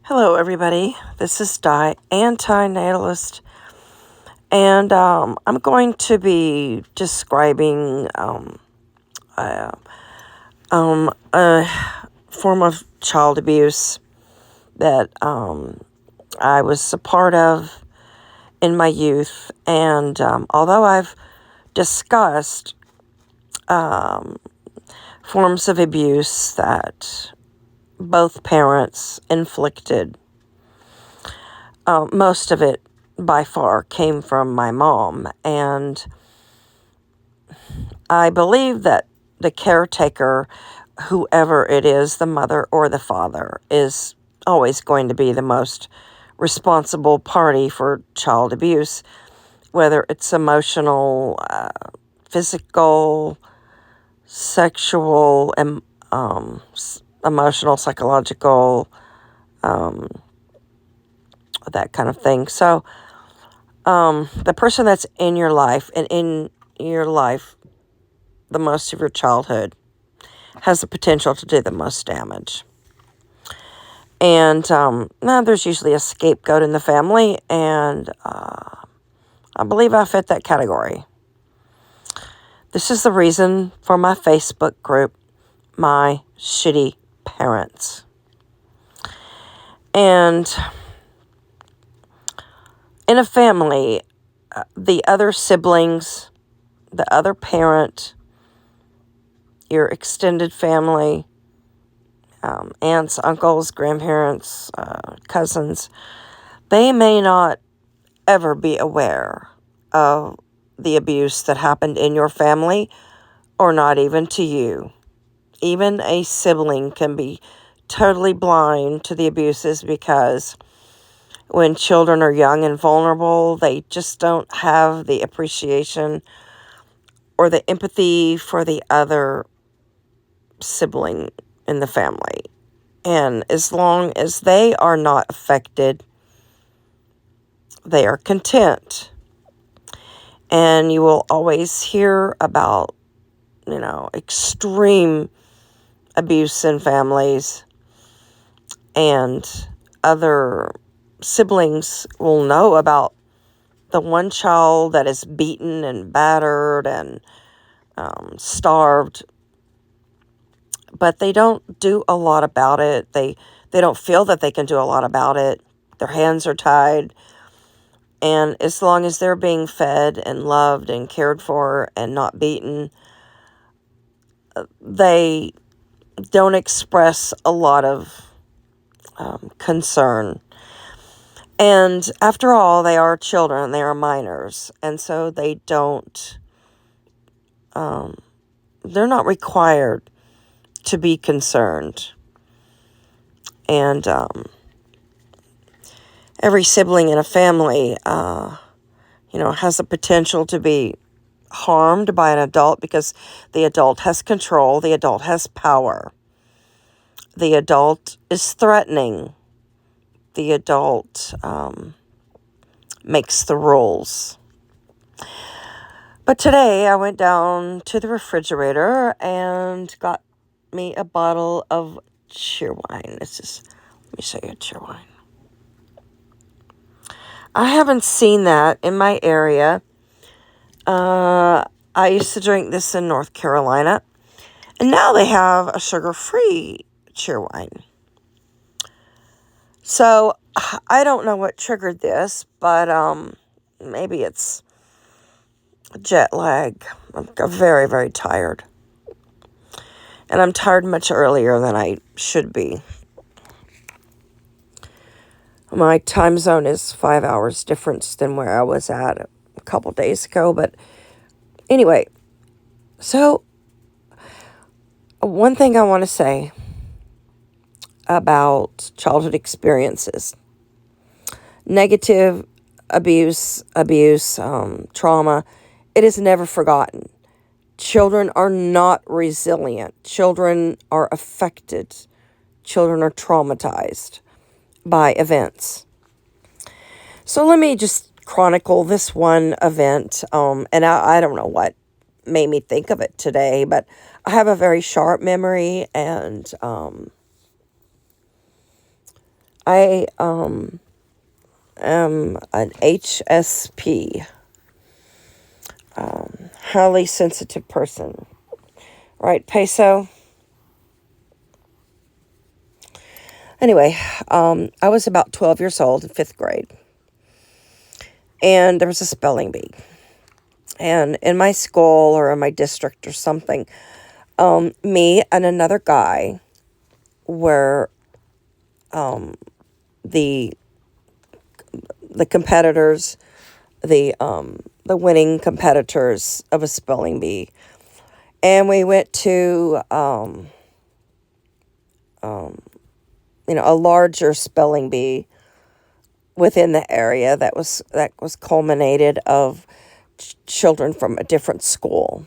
Hello, everybody. This is diANtinatalist, and I'm going to be describing a form of child abuse that I was a part of in my youth. And although I've discussed forms of abuse that both parents inflicted, most of it by far came from my mom, and I believe that the caretaker, whoever it is, the mother or the father, is always going to be the most responsible party for child abuse, whether it's emotional, physical, sexual, emotional, psychological, that kind of thing. So the person that's in your life and in your life the most of your childhood has the potential to do the most damage. And now there's usually a scapegoat in the family, and I believe I fit that category. This is the reason for my Facebook group, My Shitty Parents. And in a family, the other siblings, the other parent, your extended family, aunts, uncles, grandparents, cousins, they may not ever be aware of the abuse that happened in your family, or not even to you. Even a sibling can be totally blind to the abuses, because when children are young and vulnerable, they just don't have the appreciation or the empathy for the other sibling in the family. And as long as they are not affected, they are content. And you will always hear about, extreme abuse in families, and other siblings will know about the one child that is beaten and battered and starved, but they don't do a lot about it. They don't feel that they can do a lot about it. Their hands are tied. And as long as they're being fed and loved and cared for and not beaten, they don't express a lot of concern. And after all, they are children, they are minors, and so they don't, they're not required to be concerned. And every sibling in a family, has the potential to be harmed by an adult, because the adult has control, the adult has power, the adult is threatening, the adult makes the rules. But today I went down to the refrigerator and got me a bottle of cheerwine. Let me show you a cheerwine. I haven't seen that in my area. I used to drink this in North Carolina, and now they have a sugar-free cheerwine. So I don't know what triggered this, but maybe it's jet lag. I'm very, very tired. And I'm tired much earlier than I should be. My time zone is 5 hours difference than where I was at a couple days ago. But anyway, so one thing I want to say about childhood experiences: negative abuse, trauma, it is never forgotten. Children are not resilient. Children are affected. Children are traumatized by events. So let me just chronicle this one event. And I don't know what made me think of it today, but I have a very sharp memory, and I am an HSP, highly sensitive person. Right, Peso? Anyway, I was about 12 years old in 5th grade. And there was a spelling bee. And in my school or in my district or something, me and another guy were the competitors, the winning competitors of a spelling bee. And we went to a larger spelling bee within the area that was culminated of children from a different school.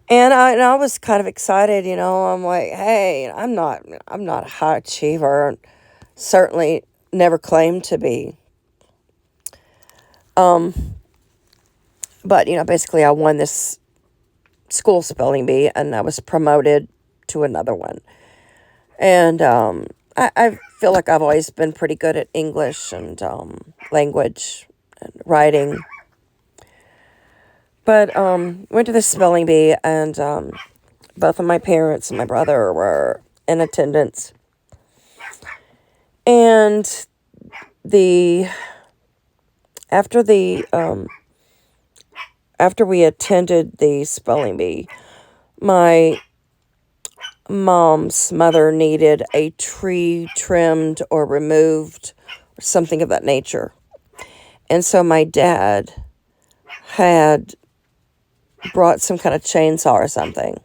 And I was kind of excited, I'm like, hey, I'm not a high achiever, certainly never claimed to be. But, basically I won this school spelling bee and I was promoted to another one. And I feel like I've always been pretty good at English and language and writing. But went to the spelling bee, and both of my parents and my brother were in attendance. And after we attended the spelling bee, my mom's mother needed a tree trimmed or removed, or something of that nature. And so my dad had brought some kind of chainsaw or something.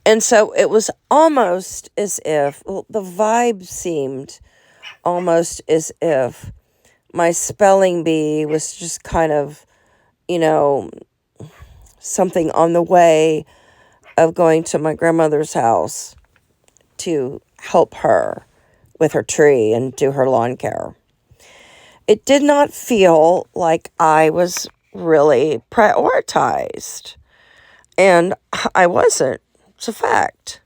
And so it was almost as if, the vibe seemed almost as if my spelling bee was just kind of, something on the way of going to my grandmother's house to help her with her tree and do her lawn care. It did not feel like I was really prioritized. And I wasn't. It's a fact.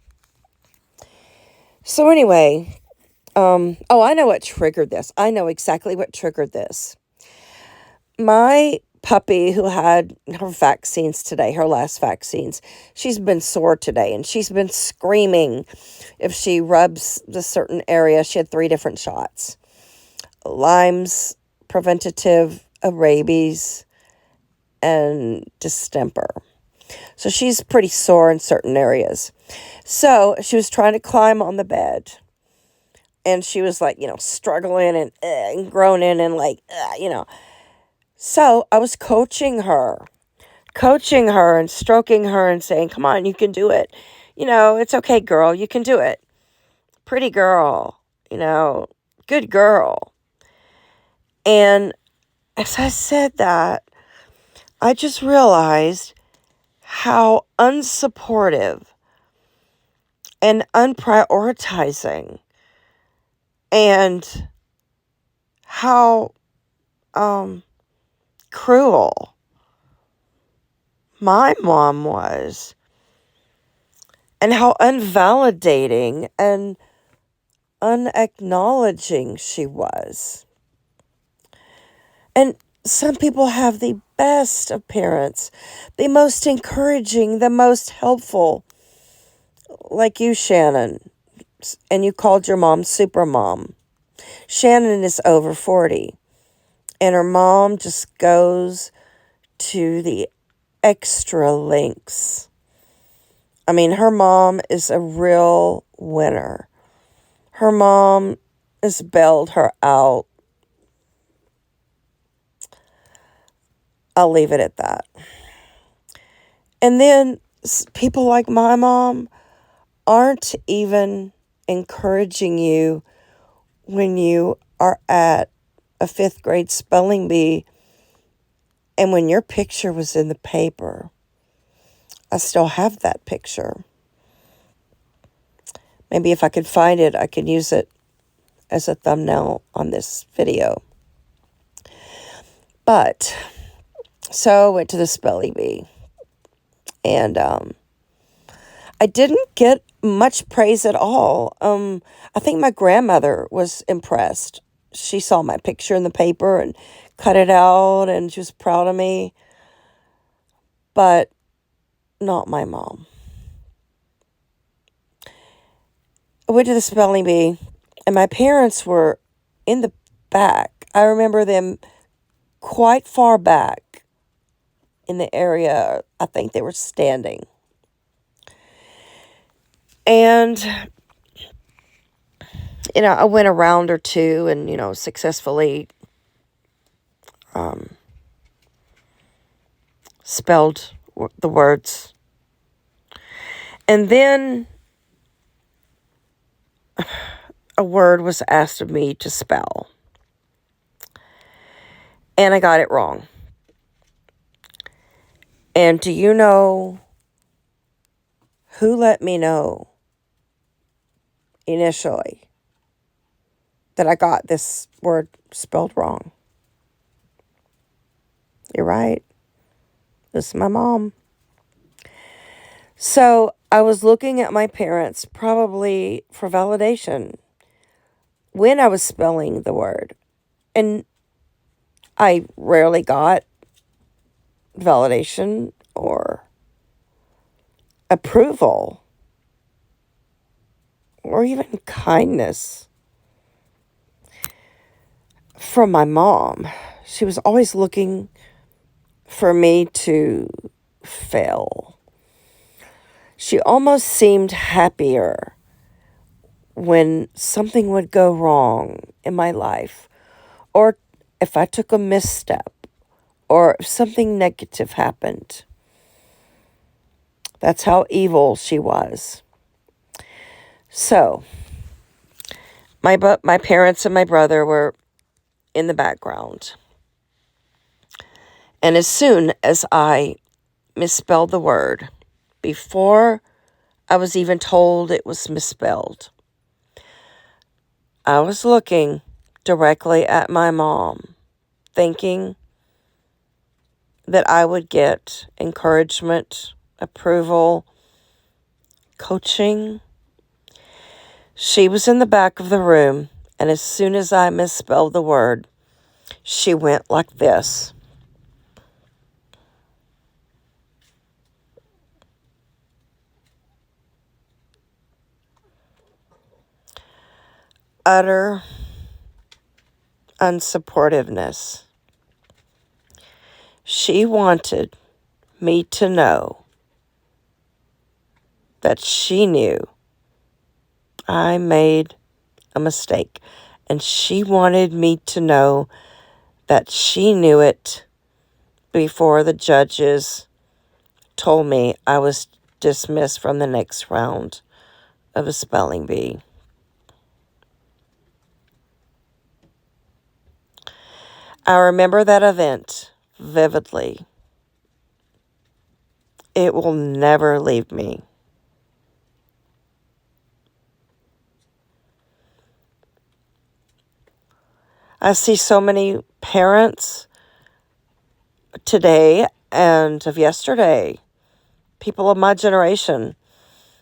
So anyway, I know what triggered this. I know exactly what triggered this. My puppy who had her vaccines today, her last vaccines, she's been sore today and she's been screaming if she rubs the certain area. She had 3 different shots. Lyme's preventative, a rabies, and distemper. So she's pretty sore in certain areas. So she was trying to climb on the bed. And she was like, struggling and groaning and like, So I was coaching her and stroking her and saying, come on, you can do it. It's okay, girl. You can do it. Pretty girl, good girl. And as I said that, I just realized how unsupportive and unprioritizing and how cruel my mom was, and how unvalidating and unacknowledging she was. And some people have the best of parents, the most encouraging, the most helpful, like you, Shannon, and you called your mom Super Mom. Shannon is over 40, and her mom just goes to the extra lengths. I mean, her mom is a real winner. Her mom has bailed her out. I'll leave it at that. And then people like my mom aren't even encouraging you when you are at a 5th grade spelling bee and when your picture was in the paper. I still have that picture. Maybe if I could find it, I could use it as a thumbnail on this video. But, so I went to the spelling bee. And I didn't get much praise at all. I think my grandmother was impressed. She saw my picture in the paper and cut it out, and she was proud of me. But not my mom. I went to the spelling bee, and my parents were in the back. I remember them quite far back in the area. I think they were standing. And, I went a round or two and, successfully spelled the words. And then a word was asked of me to spell. And I got it wrong. And do you know who let me know initially that I got this word spelled wrong? You're right. This is my mom. So I was looking at my parents probably for validation when I was spelling the word. And I rarely got validation or approval or even kindness from my mom. She was always looking for me to fail. She almost seemed happier when something would go wrong in my life, or if I took a misstep, or if something negative happened. That's how evil she was. So, my parents and my brother were in the background. And as soon as I misspelled the word, before I was even told it was misspelled, I was looking directly at my mom, thinking that I would get encouragement, approval, coaching. She was in the back of the room, and as soon as I misspelled the word, she went like this. Utter unsupportiveness. She wanted me to know that she knew I made a mistake, and she wanted me to know that she knew it before the judges told me I was dismissed from the next round of a spelling bee. I remember that event vividly. It will never leave me. I see so many parents today and of yesterday, people of my generation,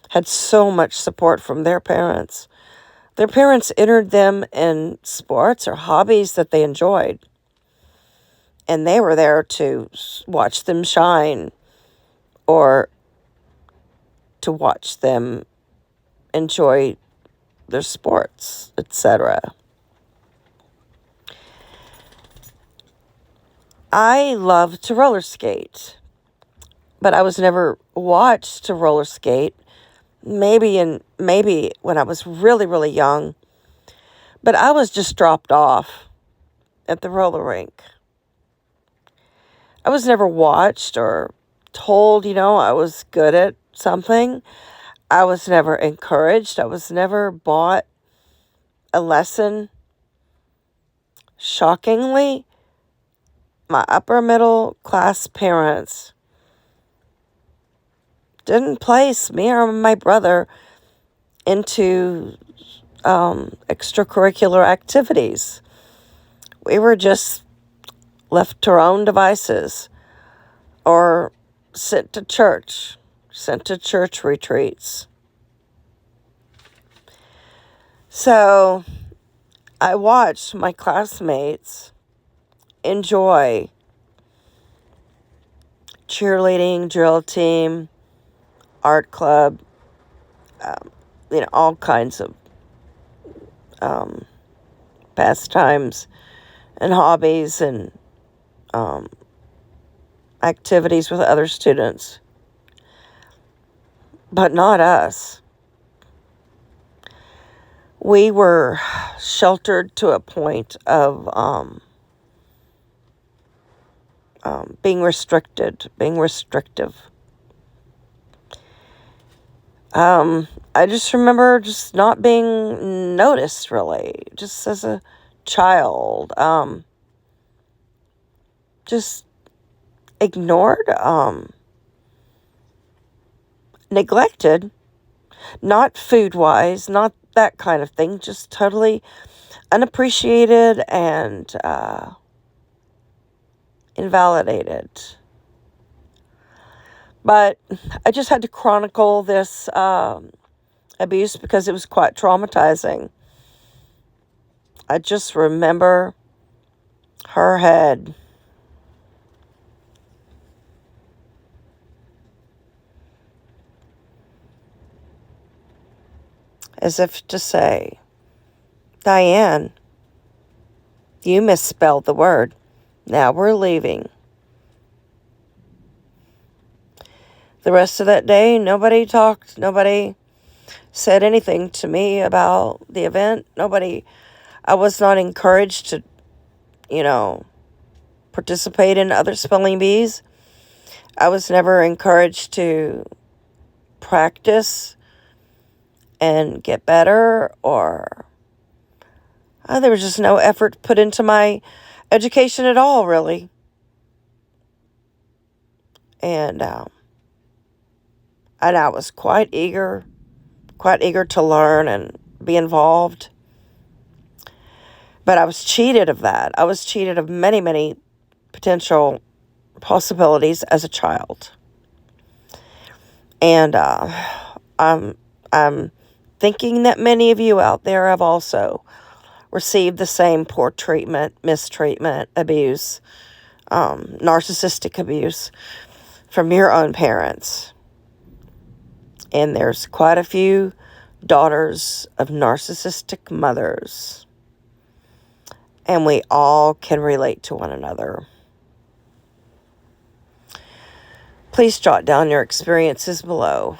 had so much support from their parents. Their parents entered them in sports or hobbies that they enjoyed. And they were there to watch them shine or to watch them enjoy their sports, etc. I love to roller skate, but I was never watched to roller skate. Maybe when I was really, really young, but I was just dropped off at the roller rink. I was never watched or told, I was good at something. I was never encouraged. I was never bought a lesson. Shockingly, my upper middle class parents didn't place me or my brother into extracurricular activities. We were just left to our own devices or sent to church retreats. So I watched my classmates enjoy cheerleading, drill team, art club, all kinds of pastimes and hobbies and activities with other students. But not us. We were sheltered to a point of being restrictive. I just remember just not being noticed, really, just as a child. Just ignored, neglected, not food-wise, not that kind of thing, just totally unappreciated and invalidated. But I just had to chronicle this abuse because it was quite traumatizing. I just remember her head. As if to say, Diane, you misspelled the word. Now we're leaving. The rest of that day, nobody talked. Nobody said anything to me about the event. I was not encouraged to, participate in other spelling bees. I was never encouraged to practice and get better, or there was just no effort put into my education at all, really. And I was quite eager to learn and be involved. But I was cheated of that. I was cheated of many, many potential possibilities as a child. And I'm thinking that many of you out there have also received the same poor treatment, mistreatment, abuse, narcissistic abuse from your own parents. And there's quite a few daughters of narcissistic mothers. And we all can relate to one another. Please jot down your experiences below.